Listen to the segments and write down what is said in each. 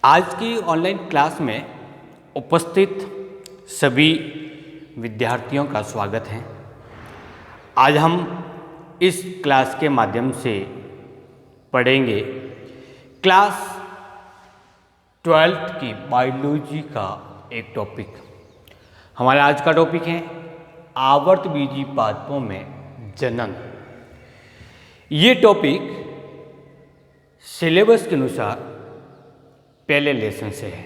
आज की online class में उपस्थित सभी विद्यार्थियों का स्वागत है। आज हम इस क्लास के माध्यम से पढ़ेंगे क्लास 12th की बायोलॉजी का एक टॉपिक। हमारा आज का टॉपिक है आवर्तबीजी पादपों में जनन। ये टॉपिक सिलेबस के अनुसार पहले लेसन से है।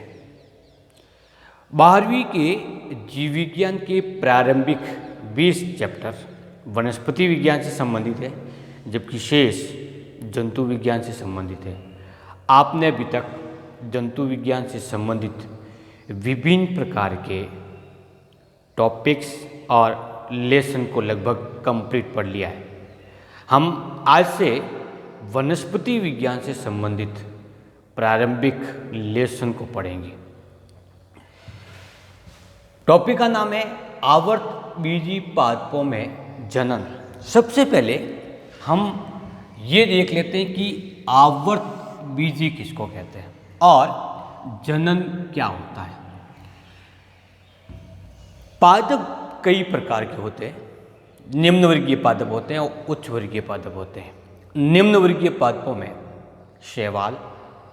12वीं के जीव विज्ञान के प्रारंभिक 20 चैप्टर वनस्पति विज्ञान से संबंधित है, जबकि शेष जंतु विज्ञान से संबंधित है। आपने अभी तक जंतु विज्ञान से संबंधित विभिन्न प्रकार के टॉपिक्स और लेसन को लगभग कंप्लीट पढ़ लिया है। हम आज से वनस्पति विज्ञान से संबंधित प्रारंभिक लेसन को पढ़ेंगे। टॉपिक का नाम है आवर्तबीजी पादपों में जनन। सबसे पहले हम ये देख लेते हैं कि आवर्तबीजी किसको कहते हैं और जनन क्या होता है। पादप कई प्रकार के होते हैं। निम्न वर्गीय पादप होते हैं और उच्च वर्गीय पादप होते हैं। निम्न वर्गीय पादपों में शैवाल,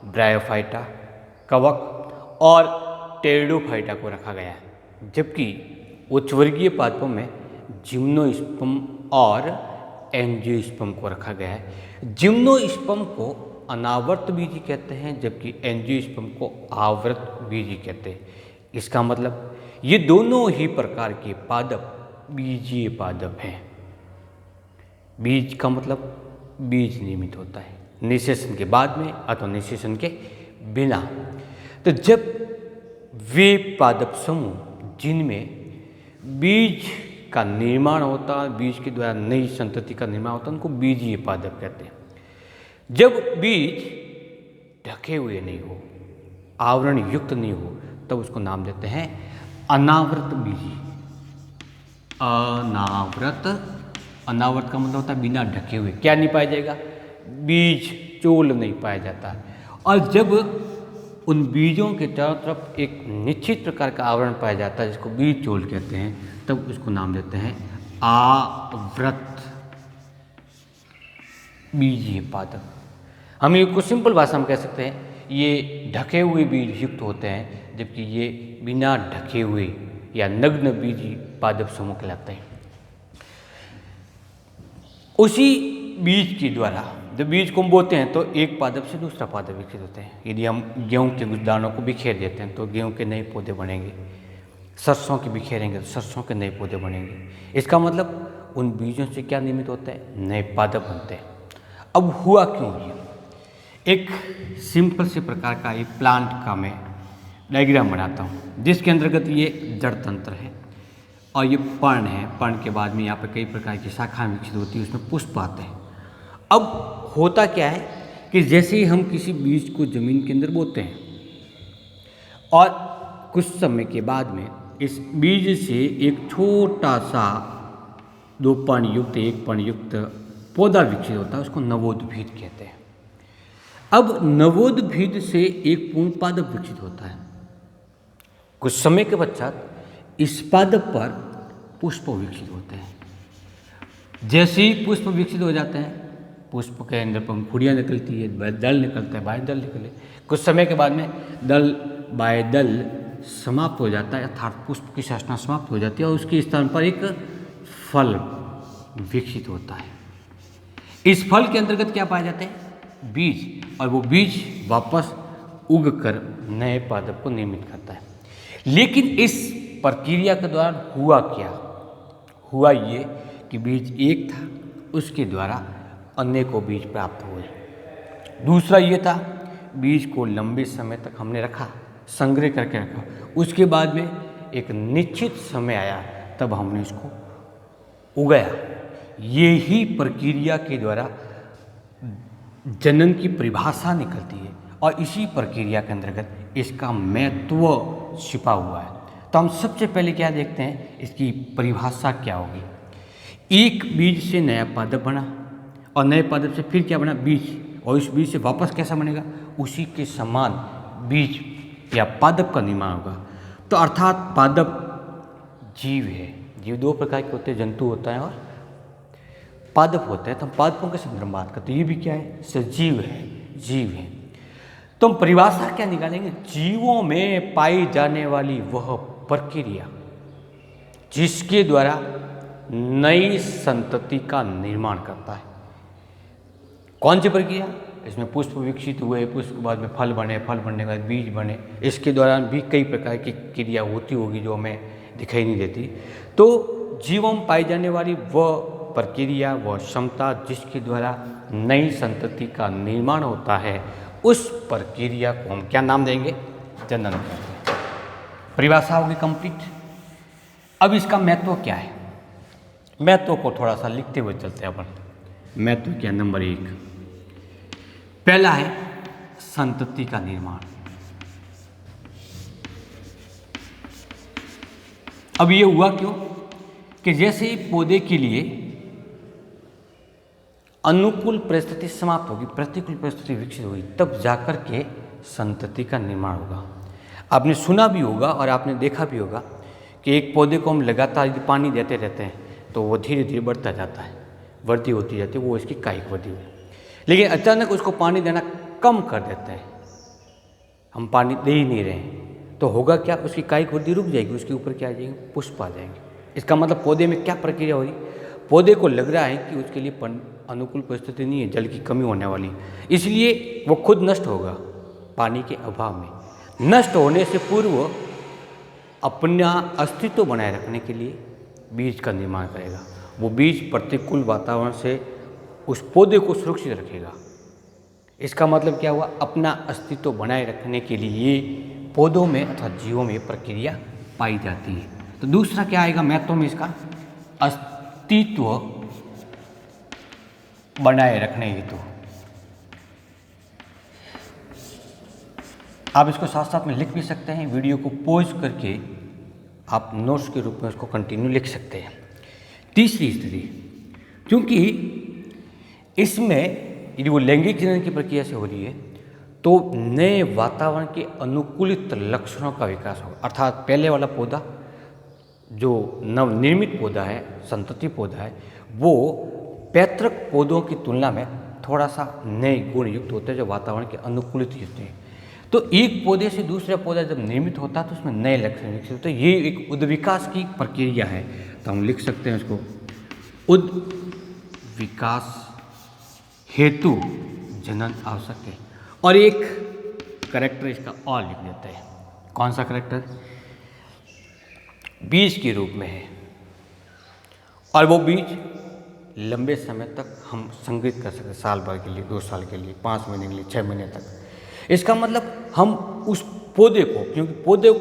ब्रायोफाइटा, कवक और टेरिडोफाइटा को रखा गया है, जबकि उच्च वर्गीय पादपों में जिम्नोस्पर्म और एंजियोस्पर्म को रखा गया है। जिम्नोस्पर्म को अनावर्तबीजी कहते हैं, जबकि एंजियोस्पर्म को आवर्तबीजी कहते हैं। इसका मतलब ये दोनों ही प्रकार के पादप बीजीय पादप हैं। बीज का मतलब बीज निर्मित होता है निषेचन के बाद में अथवा निषेचन के बिना। तो जब वे पादप समूह जिनमें बीज का निर्माण होता है, बीज के द्वारा नई संतति का निर्माण होता है, उनको बीजीय पादप कहते हैं। जब बीज ढके हुए नहीं हो, आवरण युक्त नहीं हो, तब उसको नाम देते हैं अनावृत बीजी। अनावृत का मतलब होता है बिना ढके हुए, क्या नहीं पाया जाएगा, बीज चोल नहीं पाया जाता। और जब उन बीजों के चारों तरफ एक निश्चित प्रकार का आवरण पाया जाता है, जिसको बीज चोल कहते हैं, तब उसको नाम देते हैं आवृत बीजीय पादप। हम ये कुछ सिंपल भाषा में कह सकते हैं, ये ढके हुए बीज युक्त होते हैं, जबकि ये बिना ढके हुए या नग्न बीजी पादप समूह कहलाते हैं। उसी बीज के द्वारा जब बीज को हम बोते हैं तो एक पादप से दूसरा पादप विकसित होते हैं। यदि हम गेहूं के कुछ दानों को बिखेर देते हैं तो गेहूं के नए पौधे बनेंगे। सरसों के बिखेरेंगे तो सरसों के नए पौधे बनेंगे। इसका मतलब उन बीजों से क्या निर्मित होता है, नए पादप बनते हैं। अब हुआ क्यों ये, एक सिंपल से प्रकार का एक प्लांट का मैं डायग्राम बनाता हूँ, जिसके अंतर्गत ये जड़ तंत्र है और ये पर्ण है। पर्ण के बाद में यहाँ पर कई प्रकार की शाखाएं विकसित होती है, उसमें पुष्प आते हैं। अब होता क्या है कि जैसे ही हम किसी बीज को जमीन के अंदर बोते हैं और कुछ समय के बाद में इस बीज से एक छोटा सा दो पर्णयुक्त एक पर्णयुक्त पौधा विकसित होता है, उसको नवोद्भिद कहते हैं। अब नवोद्भिद से एक पूर्ण पादप विकसित होता है। कुछ समय के पश्चात इस पादप पर पुष्प विकसित होते हैं। जैसे ही पुष्प विकसित हो जाते हैं, पुष्प के अंदर पंखुड़ियाँ निकलती है, दल निकलता है, बाह्य दल निकले। कुछ समय के बाद में दल बाह्य दल समाप्त हो जाता है, अर्थात पुष्प की संरचना समाप्त हो जाती है और उसके स्थान पर एक फल विकसित होता है। इस फल के अंतर्गत क्या पाए जाते हैं, बीज, और वो बीज वापस उग कर नए पादप को निर्मित करता है। लेकिन इस प्रक्रिया के दौरान हुआ क्या, हुआ ये कि बीज एक था, उसके द्वारा अनेकों बीज प्राप्त हुए। दूसरा ये था, बीज को लंबे समय तक हमने रखा, संग्रह करके रखा। उसके बाद में एक निश्चित समय आया, तब हमने इसको उगाया। ये ही प्रक्रिया के द्वारा जनन की परिभाषा निकलती है और इसी प्रक्रिया के अंतर्गत इसका महत्व छिपा हुआ है। तो हम सबसे पहले क्या देखते हैं, इसकी परिभाषा क्या होगी। एक बीज से नया पादप बना और नए पादप से फिर क्या बना, बीज, और इस बीज से वापस कैसा बनेगा, उसी के समान बीज या पादप का निर्माण होगा। तो अर्थात पादप जीव है। जीव दो प्रकार के होते हैं, जंतु होता है और पादप होते हैं। तो हम पादपों के संदर्भ में बात करते हैं। ये भी क्या है? सजीव है, जीव है। तो हम परिभाषा क्या निकालेंगे? जीवों में पाई जाने वाली वह प्रक्रिया जिसके द्वारा नई संतति का निर्माण करता है। कौन सी प्रक्रिया? इसमें पुष्प विकसित हुए, पुष्प के बाद में फल बने, फल बनने के बाद बीज बने। इसके दौरान भी कई प्रकार की क्रिया होती होगी जो हमें दिखाई नहीं देती। तो जीवों में पाई जाने वाली वह प्रक्रिया, वह क्षमता जिसके द्वारा नई संतति का निर्माण होता है, उस प्रक्रिया को हम क्या नाम देंगे? जनन कहते हैं। परिभाषा होगी कंप्लीट। अब इसका महत्व क्या है? महत्व को थोड़ा सा लिखते हुए चलते हैं अपन। महत्व क्या? नंबर 1, पहला है संतति का निर्माण। अब ये हुआ क्यों कि जैसे ही पौधे के लिए अनुकूल परिस्थिति समाप्त होगी, प्रतिकूल परिस्थिति विकसित होगी, तब जाकर के संतति का निर्माण होगा। आपने सुना भी होगा और आपने देखा भी होगा कि एक पौधे को हम लगातार यदि पानी देते रहते हैं तो वो धीरे धीरे बढ़ता जाता है, वृद्धि होती जाती है, वो इसकी कायिक वृद्धि हुई। लेकिन अचानक उसको पानी देना कम कर देते हैं, हम पानी दे ही नहीं रहे हैं, तो होगा क्या? उसकी कायिक वृद्धि रुक जाएगी, उसके ऊपर क्या आ जाएंगे? पुष्प आ जाएंगे। इसका मतलब पौधे में क्या प्रक्रिया हो रही? पौधे को लग रहा है कि उसके लिए अनुकूल परिस्थिति नहीं है, जल की कमी होने वाली, इसलिए वो खुद नष्ट होगा पानी के अभाव में। नष्ट होने से पूर्व अपना अस्तित्व बनाए रखने के लिए बीज का निर्माण करेगा। वो बीज प्रतिकूल वातावरण से उस पौधे को सुरक्षित रखेगा। इसका मतलब क्या हुआ? अपना अस्तित्व बनाए रखने के लिए पौधों में अथवा जीवों में प्रक्रिया पाई जाती है। तो दूसरा क्या आएगा महत्व में? इसका अस्तित्व बनाए रखने हेतु। आप इसको साथ साथ में लिख भी सकते हैं, वीडियो को पॉज करके आप नोट्स के रूप में उसको कंटिन्यू लिख सकते हैं। तीसरी स्थिति, क्योंकि इसमें यदि वो लैंगिक जनन की प्रक्रिया से हो रही है तो नए वातावरण के अनुकूलित लक्षणों का विकास होगा। अर्थात पहले वाला पौधा जो नवनिर्मित पौधा है, संतति पौधा है, वो पैतृक पौधों की तुलना में थोड़ा सा नए गुण युक्त होते हैं जो वातावरण के अनुकूलित होते हैं। तो एक पौधे से दूसरा पौधा जब निर्मित होता है तो उसमें नए लक्षण विकसित होते हैं। ये एक उद्विकास की प्रक्रिया है। तो हम लिख सकते हैं इसको, उद्विकास हेतु जनन आवश्यक है। और एक करैक्टर इसका और लिख देते हैं। कौन सा करैक्टर? बीज के रूप में है, और वो बीज लंबे समय तक हम संग्रहित कर सकते हैं, साल भर के लिए, 2 साल के लिए, 5 महीने के लिए, 6 महीने तक। इसका मतलब हम उस पौधे को, क्योंकि पौधे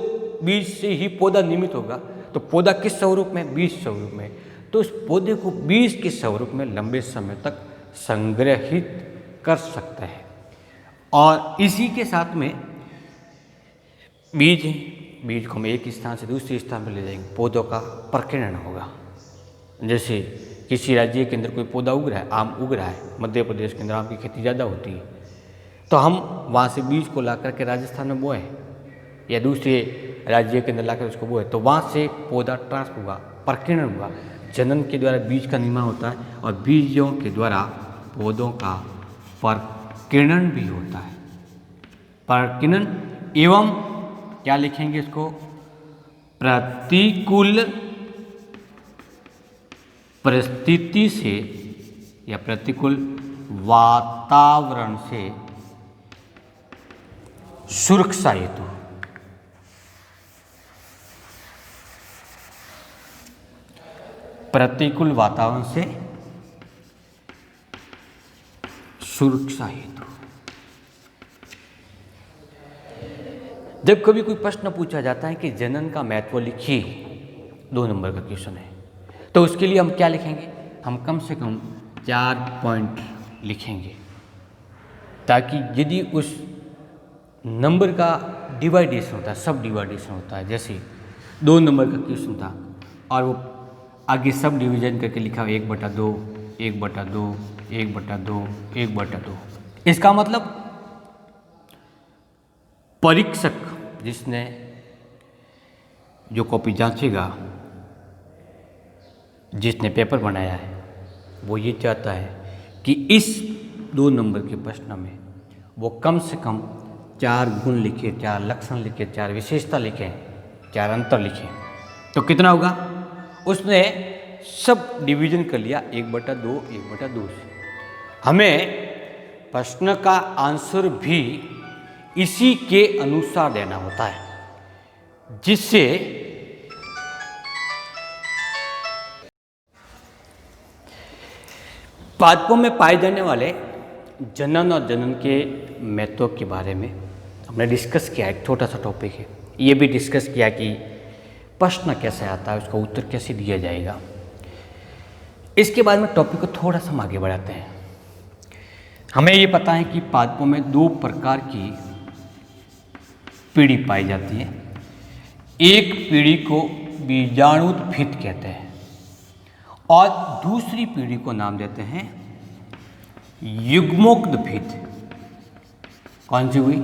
बीज से ही पौधा निर्मित होगा, तो पौधा किस स्वरूप में? बीज स्वरूप में। तो उस पौधे को बीज के स्वरूप में लंबे समय तक संग्रहित कर सकते हैं। और इसी के साथ में बीज को हम एक स्थान से दूसरे स्थान पर ले जाएंगे, पौधों का प्रकीर्णन होगा। जैसे किसी राज्य के अंदर कोई पौधा उग रहा है, आम उग रहा है, मध्य प्रदेश के अंदर आम की खेती ज़्यादा होती है, तो हम वहाँ से बीज को ला करके राजस्थान में बोएं या दूसरे राज्य के अंदर ला कर उसको बोए, तो वहाँ से पौधा ट्रांसफर हुआ, प्रकीर्णन हुआ। जनन के द्वारा बीज का निर्माण होता है और बीजों के द्वारा पौधों का प्रकीर्णन भी होता है। प्रकीर्णन एवं क्या लिखेंगे इसको? प्रतिकूल परिस्थिति से या प्रतिकूल वातावरण से सुरक्षा हेतु। प्रतिकूल वातावरण से सुरक्षा हेतु। जब कभी कोई प्रश्न पूछा जाता है कि जनन का महत्व लिखिए, 2 नंबर का क्वेश्चन है, तो उसके लिए हम क्या लिखेंगे? हम कम से कम 4 पॉइंट लिखेंगे, ताकि यदि उस नंबर का डिवाइडेशन होता है, सब डिवाइडेशन होता है, जैसे 2 नंबर का क्वेश्चन था और वो आगे सब डिवीजन करके लिखा 1/2, 1/2, 1/2, 1/2, इसका मतलब परीक्षक जिसने जो कॉपी जांचेगा, जिसने पेपर बनाया है, वो ये चाहता है कि इस 2 नंबर के प्रश्न में वो कम से कम 4 गुण लिखे, 4 लक्षण लिखे, 4 विशेषता लिखें, 4 अंतर लिखें। तो कितना होगा? उसने सब डिवीजन कर लिया 1/2, 1/2 से। हमें प्रश्न का आंसर भी इसी के अनुसार देना होता है, जिससे पादपों में पाए जाने वाले जनन और जनन के महत्व के बारे में हमने डिस्कस किया। एक छोटा सा टॉपिक है। ये भी डिस्कस किया कि प्रश्न कैसे आता है, उसका उत्तर कैसे दिया जाएगा। इसके बाद में टॉपिक को थोड़ा सा हम आगे बढ़ाते हैं। हमें ये पता है कि पादपों में 2 प्रकार की पीढ़ी पाई जाती है। एक पीढ़ी को बीजाणुद्भिद कहते हैं और दूसरी पीढ़ी को नाम देते हैं युग्मोद्भिद। कौन सी हुई?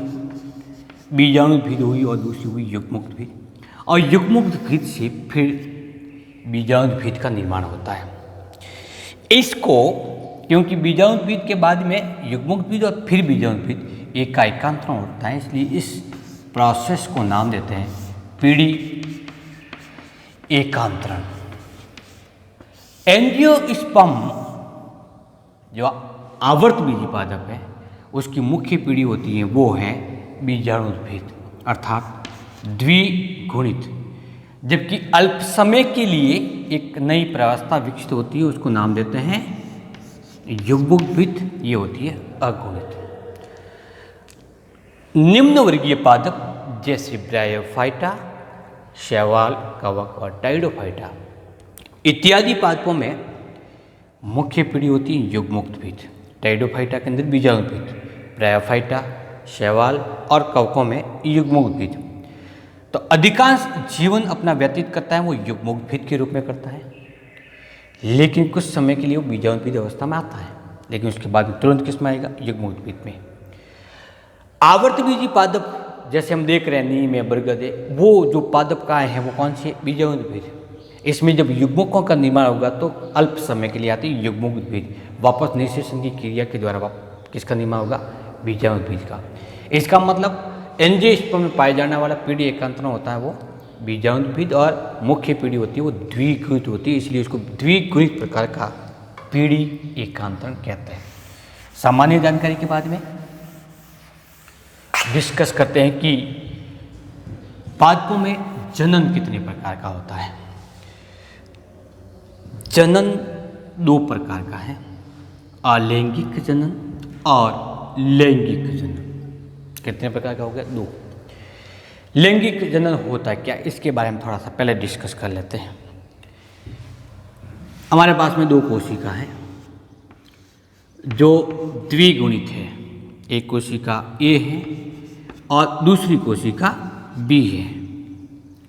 बीजाणुद्भिद हुई और दूसरी हुई युग्मोद्भिद। और युग्मोद्भिद से फिर बीजाणुद्भिद का निर्माण होता है। इसको क्योंकि बीजाणुद्भिद के बाद में युग्मोद्भिद और फिर बीजाणुद्भिद एक का एकांतरण होता है, इसलिए इस प्रोसेस को नाम देते हैं पीढ़ी एकांतरण। एंजियोस्पर्म जो आवर्तबीजी पादप है, उसकी मुख्य पीढ़ी होती है वो है बीजाणुद्भिद अर्थात द्विगुणित। जबकि अल्प समय के लिए एक नई प्रावस्था विकसित होती है, उसको नाम देते हैं युग्मोद्भिद। ये होती है अगुणित। निम्न वर्गीय पादप जैसे ब्रायोफाइटा, शैवाल, कवक और टाइडोफाइटा इत्यादि पादपों में मुख्य पीढ़ी होती है युग्मोद्भिद। टाइडोफाइटा के अंदर बीजाणुद्भिद, ब्रायोफाइटा, शैवाल और कवकों में युग्मोद्भिद। तो अधिकांश जीवन अपना व्यतीत करता है वो युग्मोद्भिद के रूप में करता है, लेकिन कुछ समय के लिए वो बीजाणुद्भिद अवस्था में आता है, लेकिन उसके बाद तुरंत किस में आएगा? युग्मोद्भिद में। आवर्तबीजी पादप जैसे हम देख रहे हैं नीम है, बरगद है, वो जो पादप काय हैं वो कौन से? बीजाणुद्भिद। इसमें जब युग्मकों का निर्माण होगा तो अल्प समय के लिए आती है युग्मोद्भिद, वापस निषेचन की क्रिया के द्वारा किसका निर्माण होगा? बीजाणुद्भिद का। इसका मतलब एंजियोस्पर्म में पाए जाने वाला पीढ़ी एकांतरण होता है वो बीजाणुद्भिद और मुख्य पीढ़ी होती है वो द्विगुणित होती है, इसलिए उसको द्विगुणित प्रकार का पीढ़ी एकांतरण कहते हैं। सामान्य जानकारी के बाद में डिस्कस करते हैं कि पादपों में जनन कितने प्रकार का होता है। जनन 2 प्रकार का है, अलैंगिक जनन और लैंगिक जनन। कितने प्रकार का हो गया? 2। लैंगिक जनन होता क्या, इसके बारे में थोड़ा सा पहले डिस्कस कर लेते हैं। हमारे पास में 2 कोशिका है जो द्विगुणित है। एक कोशिका A है और दूसरी कोशिका B है।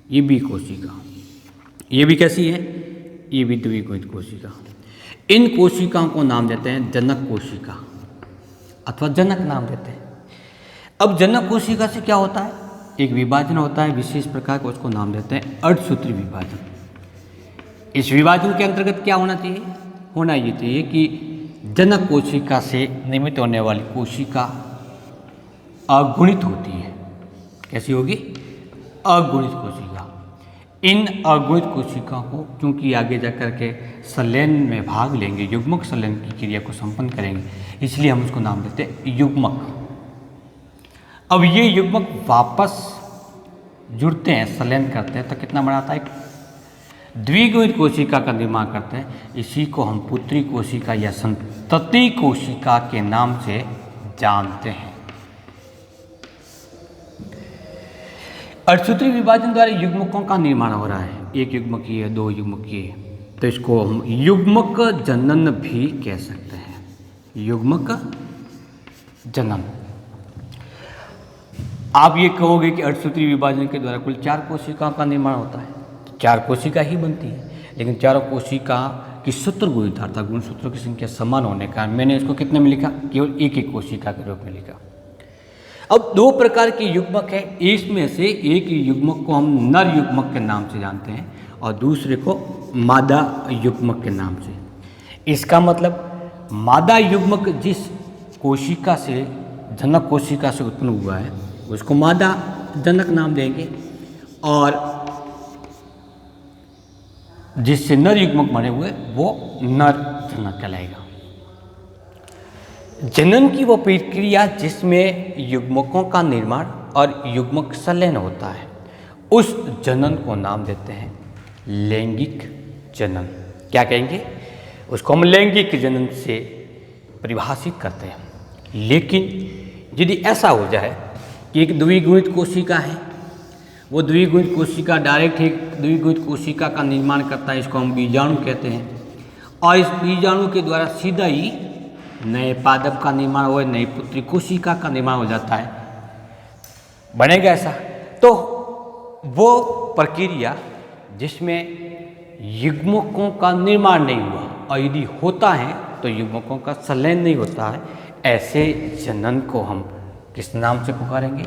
ये B कोशिका, ये भी कैसी है? ये भी द्विगुणित कोशिका। इन कोशिकाओं को नाम देते हैं जनक कोशिका अथवा जनक नाम देते हैं। अब जनक कोशिका से क्या होता है? एक विभाजन होता है विशेष प्रकार का, उसको नाम देते हैं अर्धसूत्री विभाजन। इस विभाजन के अंतर्गत क्या होना चाहिए? होना ये चाहिए कि जनक कोशिका से निर्मित होने वाली कोशिका अगुणित होती है। कैसी होगी? अगुणित कोशिका। इन अगुणित कोशिकाओं को क्योंकि आगे जाकर के संलयन में भाग लेंगे, युग्मक संलयन की क्रिया को संपन्न करेंगे, इसलिए हम उसको नाम देते हैं युग्मक। अब ये युग्मक वापस जुड़ते हैं, संलयन करते हैं, तो कितना बनाता है? द्विगुणित कोशिका का निर्माण करते हैं। इसी को हम पुत्री कोशिका या संतति कोशिका के नाम से जानते हैं। अर्धसूत्री विभाजन द्वारा युग्मकों का निर्माण हो रहा है। एक युग्मकीय, 2 युग्मकीय, तो इसको हम युग्मक जनन भी कह सकते हैं। युग्मक जनन। आप ये कहोगे कि अर्धसूत्री विभाजन के द्वारा कुल 4 कोशिकाओं का निर्माण होता है, 4 कोशिका ही बनती है, लेकिन चारों कोशिका की सूत्र गुणित गुणसूत्रों की संख्या समान होने का मैंने इसको कितने में लिखा? केवल एक कोशिका के रूप में लिखा। अब दो प्रकार के युग्मक है, इसमें से एक युग्मक को हम नर युग्मक के नाम से जानते हैं और दूसरे को मादा युग्मक के नाम से। इसका मतलब मादा युग्मक जिस कोशिका से, जनक कोशिका से उत्पन्न हुआ है उसको मादा जनक नाम देंगे, और जिससे नर युग्मक बने हुए वो नर जनक कहलाएगा। जनन की वो प्रक्रिया जिसमें युग्मकों का निर्माण और युग्मक संलयन होता है, उस जनन को नाम देते हैं लैंगिक जनन। क्या कहेंगे? उसको हम लैंगिक जनन से परिभाषित करते हैं। लेकिन यदि ऐसा हो जाए कि एक द्विगुणित कोशिका है, वो द्विगुणित कोशिका डायरेक्ट एक द्विगुणित कोशिका का निर्माण करता है, इसको हम बीजाणु कहते हैं, और इस बीजाणु के द्वारा सीधा ही नए पादप का निर्माण हो, नई पुत्री कोशिका का निर्माण हो जाता है, बनेगा ऐसा। तो वो प्रक्रिया जिसमें युग्मकों का निर्माण नहीं हुआ और यदि होता है तो युग्मकों का संलयन नहीं होता है, ऐसे जनन को हम किस नाम से पुकारेंगे?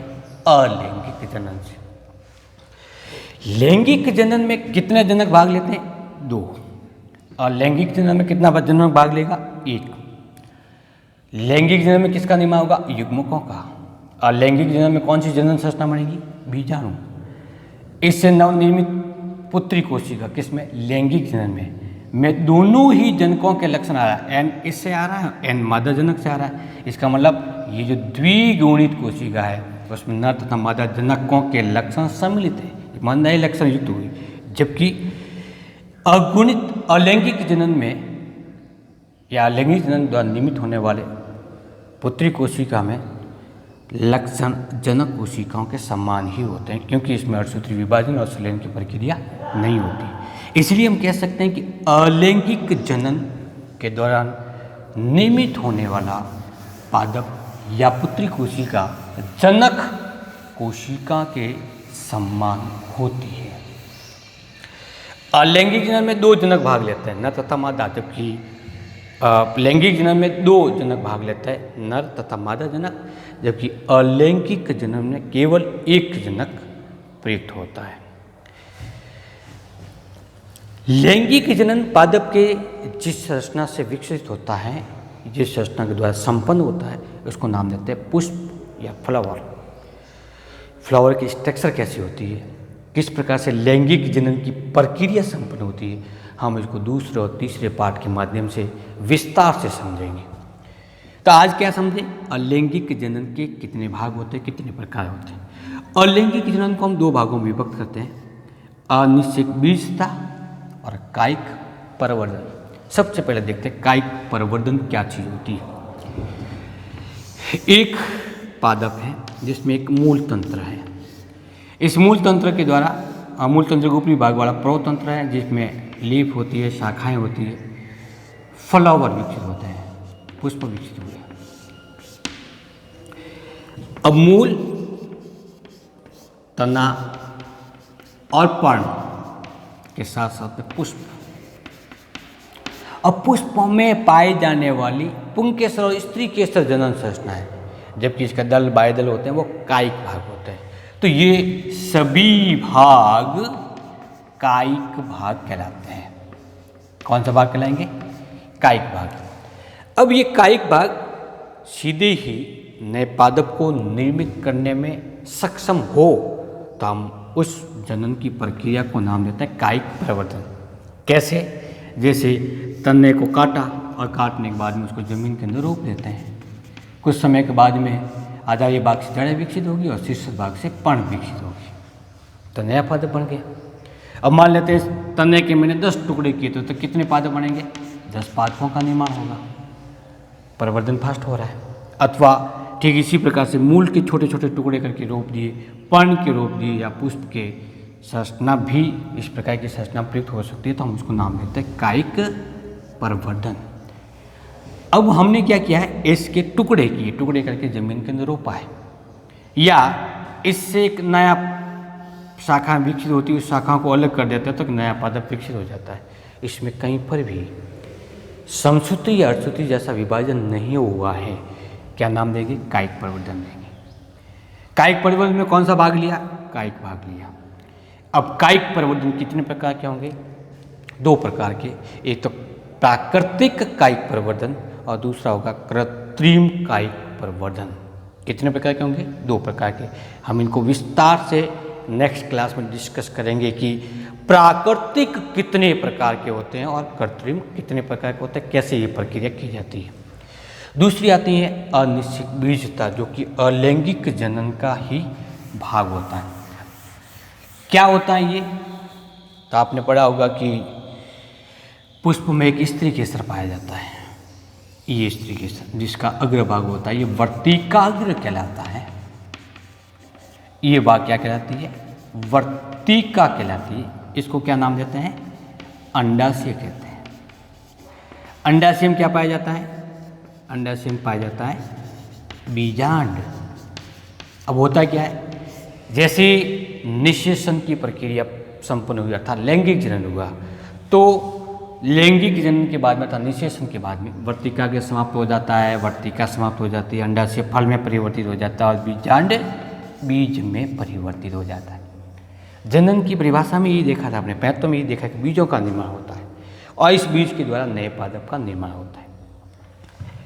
अलैंगिक जनन से। लैंगिक जनन में कितने जनक भाग लेते हैं? 2। और लैंगिक जनन में कितना जनक भाग लेगा? 1। लैंगिक जनन में किसका निर्माण होगा? युग्मकों का। और लैंगिक जनन में कौन सी जनन संरचना बनेगी? बीजाणु। इससे नवनिर्मित पुत्री कोशिका किसमें? लैंगिक जनन में दोनों ही जनकों के लक्षण आ रहा है। एन इससे आ रहा है, एन मादा जनक से आ रहा है। इसका मतलब ये जो द्विगुणित कोशिका है उसमें नर तथा मादा जनकों के लक्षण सम्मिलित है, मानदायी लक्षण युक्त हुई। जबकि अगुणित अलैंगिक जनन में या लैंगिक जनन द्वारा निर्मित होने वाले पुत्री कोशिका में लक्षण जनक कोशिकाओं के समान ही होते हैं, क्योंकि इसमें अर्धसूत्री विभाजन और संलयन की प्रक्रिया नहीं होती। इसलिए हम कह सकते हैं कि अलैंगिक जनन के दौरान निर्मित होने वाला पादप या पुत्री कोशिका जनक कोशिका के समान होती है। अलैंगिक जनन में 2 जनक भाग लेते हैं, नर तथा मादा, जबकि लैंगिक जनन में 2 जनक भाग लेता है, नर तथा मादा जनक, जबकि अलैंगिक जनन में केवल 1 जनक प्रयुक्त होता है। लैंगिक जनन पादप के जिस संरचना से विकसित होता है, जिस संरचना के द्वारा संपन्न होता है, उसको नाम देते हैं पुष्प या फ्लावर। फ्लावर की स्ट्रक्चर कैसी होती है, किस प्रकार से लैंगिक जनन की प्रक्रिया संपन्न होती है, हम इसको दूसरे और तीसरे पाठ के माध्यम से विस्तार से समझेंगे। तो आज क्या समझे? अलैंगिक जनन के कितने भाग होते हैं, कितने प्रकार होते हैं। अलैंगिक जनन को हम 2 भागों में विभक्त करते हैं, अनिश्चित बीजता और कायिक परिवर्धन। सबसे पहले देखते हैं कायिक परिवर्धन क्या चीज होती है। एक पादप है जिसमें एक मूल तंत्र है। इस मूल तंत्र के द्वारा, मूल तंत्र के ऊपरी भाग वाला प्रोतंत्र है जिसमें लीफ होती है, शाखाएं होती है, फ्लावर विकसित होते हैं, पुष्प विकसित होते हैं। अब मूल, तना और पर्ण के साथ साथ में पुष्प। अब पुष्पों में पाए जाने वाली पुंकेसर और स्त्री केसर जनन संरचना है, जबकि इसका दल बाह्यदल होते हैं वो कायिक भाग होते हैं। तो ये सभी भाग कायिक भाग कहलाते हैं। कौन सा भाग कहलाएंगे? कायिक भाग। अब ये कायिक भाग सीधे ही नए पादप को निर्मित करने में सक्षम हो तो हम उस जनन की प्रक्रिया को नाम देते हैं कायिक परिवर्तन। कैसे? जैसे तने को काटा और काटने के बाद में उसको जमीन के अंदर रोप देते हैं। कुछ समय के बाद में आधारी भाग से जड़ें विकसित होगी और शीर्ष भाग से पर्ण विकसित होगी, तो नया पादप बन गया। अब मान लेते हैं तने के मैंने 10 टुकड़े किए तो कितने पादप बनेंगे? 10 पादपों का निर्माण होगा। परिवर्धन फास्ट हो रहा है। अथवा ठीक इसी प्रकार से मूल के छोटे छोटे टुकड़े करके रोप दिए, पर्ण के रोप दिए या पुष्प के संरचना भी इस प्रकार की संरचना प्रयुक्त हो सकती है, तो हम उसको नाम देते हैं कायिक परिवर्धन। अब हमने क्या किया है, इसके टुकड़े किए, टुकड़े करके जमीन के अंदर रोपा है, या इससे एक नया शाखा विकसित होती है, उस शाखाओं को अलग कर देते हैं तो नया पादप विकसित हो जाता है। इसमें कहीं पर भी समसूत्री या अर्धसूत्री जैसा विभाजन नहीं हुआ है, क्या नाम देंगे? कायिक परिवर्धन देंगे। कायिक परिवर्तन में कौन सा भाग लिया? कायिक भाग लिया। अब कायिक परिवर्तन कितने प्रकार के होंगे? 2 प्रकार के। एक तो प्राकृतिक कायिक परिवर्तन और दूसरा होगा कृत्रिम कायिक परिवर्तन। कितने प्रकार के होंगे? 2 प्रकार के। हम इनको विस्तार से नेक्स्ट क्लास में डिस्कस करेंगे कि प्राकृतिक कितने प्रकार के होते हैं और कृत्रिम कितने प्रकार के होते हैं, कैसे ये प्रक्रिया की जाती है। दूसरी आती है अनिश्चित बीजता, जो कि अलैंगिक जनन का ही भाग होता है। क्या होता है ये? तो आपने पढ़ा होगा कि पुष्प में एक स्त्री केसर पाया जाता है। ये स्त्री केसर जिसका अग्रभाग होता है, ये वर्तिकाग्र कहलाता है। ये भाग क्या कहलाती है? वर्तिका कहलाती है। इसको क्या नाम देते हैं? अंडाशय कहते हैं। अंडाशय में क्या पाया जाता है? अंडाशय में पाया जाता है बीजांड। अब होता क्या है? जैसे निषेचन की प्रक्रिया संपन्न हुई अर्थात लैंगिक जनन हुआ, तो लैंगिक जनन के बाद में अर्थात निषेचन के बाद में वर्तिका के समाप्त हो जाता है, वर्तिका समाप्त हो जाती है, अंडाशय फल में परिवर्तित हो जाता है और बीजांड बीज में परिवर्तित हो जाता है। जनन की परिभाषा में ये देखा था आपने, पैतों में ये देखा कि बीजों का निर्माण होता है और इस बीज के द्वारा नए पादप का निर्माण होता है।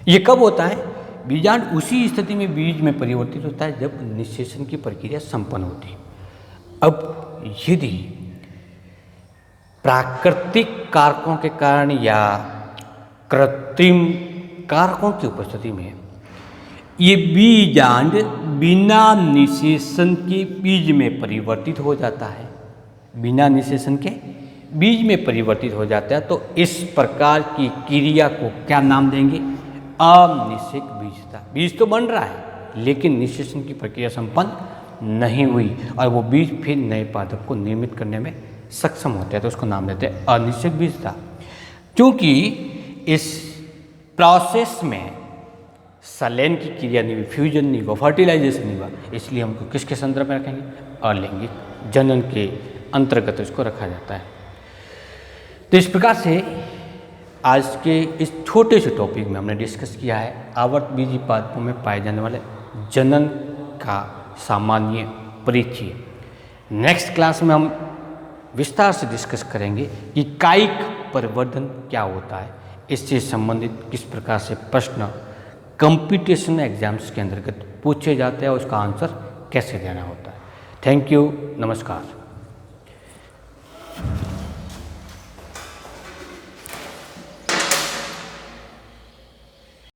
ये कब होता है? बीजांड उसी स्थिति में बीज में परिवर्तित होता है जब निषेचन की प्रक्रिया संपन्न होती है। अब यदि प्राकृतिक कारकों के कारण या कृत्रिम कारकों की उपस्थिति में ये बीजांड बिना निषेचन के बीज में परिवर्तित हो जाता है, बिना निषेचन के बीज में परिवर्तित हो जाता है, तो इस प्रकार की क्रिया को क्या नाम देंगे? अनिषेक बीजता। बीज तो बन रहा है लेकिन निषेचन की प्रक्रिया संपन्न नहीं हुई और वो बीज फिर नए पादप को निर्मित करने में सक्षम होते हैं, तो उसको नाम देते हैं अनिषेक बीजता। क्योंकि इस प्रोसेस में सलैन की क्रिया नहीं हुई, फ्यूजन नहीं हुआ, फर्टिलाइजेशन नहीं हुआ, इसलिए हमको किसके संदर्भ में रखेंगे? अलैंगिक जनन के अंतर्गत इसको रखा जाता है। तो इस प्रकार से आज के इस छोटे से टॉपिक में हमने डिस्कस किया है आवर्तबीजी पादपों में पाए जाने वाले जनन का सामान्य परिचय। नेक्स्ट क्लास में हम विस्तार से डिस्कस करेंगे कि कायिक परिवर्तन क्या होता है, इससे संबंधित किस प्रकार से प्रश्न कंपटीशन एग्जाम्स के अंतर्गत पूछे जाते हैं और उसका आंसर कैसे देना होता है। थैंक यू, नमस्कार।